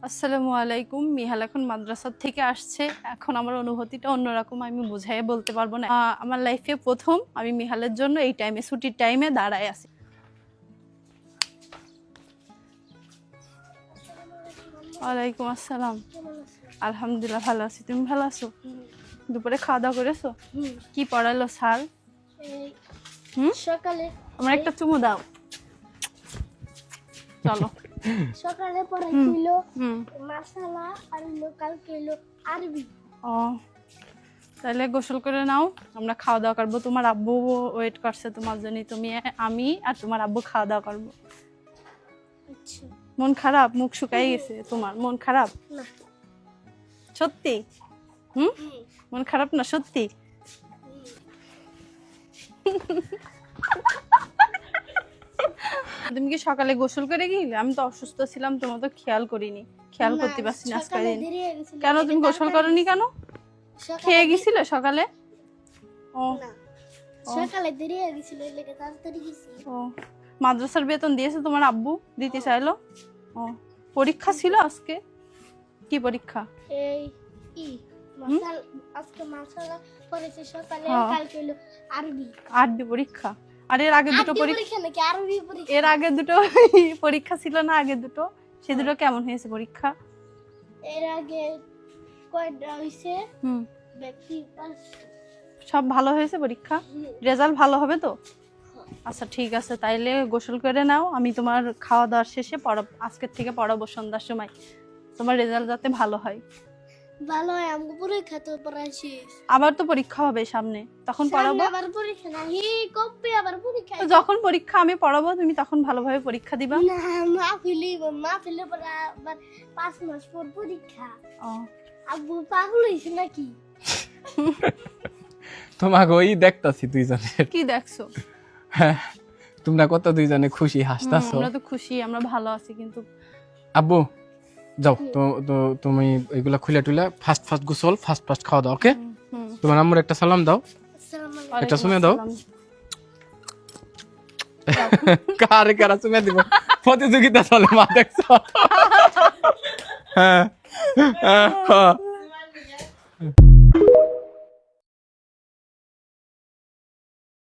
আসসালামু আলাইকুম। মিহাল এখন মাদ্রাসা থেকে আসছে। এখন আমার অনুভূতিটা অন্যরকম, আমি বুঝাই বলতে পারবো না। আমার লাইফে প্রথম আমি মিহালের জন্য এই টাইমে, ছুটির টাইমে দাঁড়ায় আছি। ওয়ালাইকুম আসসালাম। আলহামদুলিল্লাহ ভালো আছি, তুমি ভালো আছো? দুপুরে খাওয়া দাওয়া করেছো? কি পড়ালো স্যার? সকালে আমার একটা চুমু দাও। চলো। সকালে পড়াইছিল মাসালা আর লোকাল কিলো আরবি। ও তাহলে গোসল করে নাও, আমরা খাওয়া দাওয়া করবো। তোমার আব্বু ওয়েট করছে তোমার জন্য, আমি আর তোমার আব্বু খাওয়া দাওয়া করবো। আচ্ছা। মন খারাপ? মুখ শুকাই গেছে তোমার, মন খারাপ? না সত্যি? মন খারাপ না সত্যি? তুমি কি সকালে গোসল করে গেলে? আমি তো অসুস্থ ছিলাম, তোমার তো খেয়াল করিনি, খেয়াল করতে পারছি না আজকে দিন। কেন তুমি গোসল করনি কেন? খেয়ে গেছিলে সকালে? ও সকালে দেরি হয়ে গেছিল, লেগে তাড়াতাড়ি গেছি। ও মাদ্রাসার বেতন দিয়েছে তোমার আব্বু? দিতে চাইলো? ও পরীক্ষা ছিল আজকে? কি পরীক্ষা? এই ই মাসাল আজকে মাসালা পড়েছে সকালে, কালকে হলো আরবি। আরবি পরীক্ষা? আর এর আগে দুটো পরীক্ষা নাকি আরবি পরীক্ষা? এর আগে দুটো পরীক্ষা ছিল না, আগে দুটো, সে দুটো কেমন হয়েছে পরীক্ষা? এর আগে কয়টা হইছে? ব্যক্তি পাস সব ভালো হয়েছে পরীক্ষা? রেজাল্ট ভালো হবে তো? আচ্ছা ঠিক আছে, তাইলে গোসল করে নাও, আমি তোমার খাওয়া দাওয়ার শেষে আজকের থেকে পড়াবো সন্ধ্যার সময়, তোমার রেজাল্ট যাতে ভালো হয়। ভালো হয়, আমাকে পরীক্ষা তো পড়াইছি। আবার তো পরীক্ষা হবে সামনে, তখন পড়াবো। আবার পরীক্ষা না, হি কবে আবার পরীক্ষা? তো যখন পরীক্ষা আমি পড়াবো, তুমি তখন ভালোভাবে পরীক্ষা দিবা। না মাহফিলে পরে আবার 5 মাস পর পরীক্ষা। ও আব্বু পাগল হইছে নাকি? তোমাকে ওই দেখতাছি দুইজনের। কি দেখছো? হ্যাঁ, তোমরা কত দুইজনে খুশি হাসতাছো। আমরা তো খুশি, আমরা ভালো আছি, কিন্তু আব্বু যাও তো তুমি এগুলা খুলে টুলে ফাস্ট গোসল, ফাস্ট খাওয়া দাও। ওকে, তোমার আম্মুর একটা সালাম দাও, আসসালামু একটা শুনে দাও। কারে কারা শুনে দিব? প্রতিযোগিতা চলে মা, দেখছো? হ্যাঁ হ্যাঁ।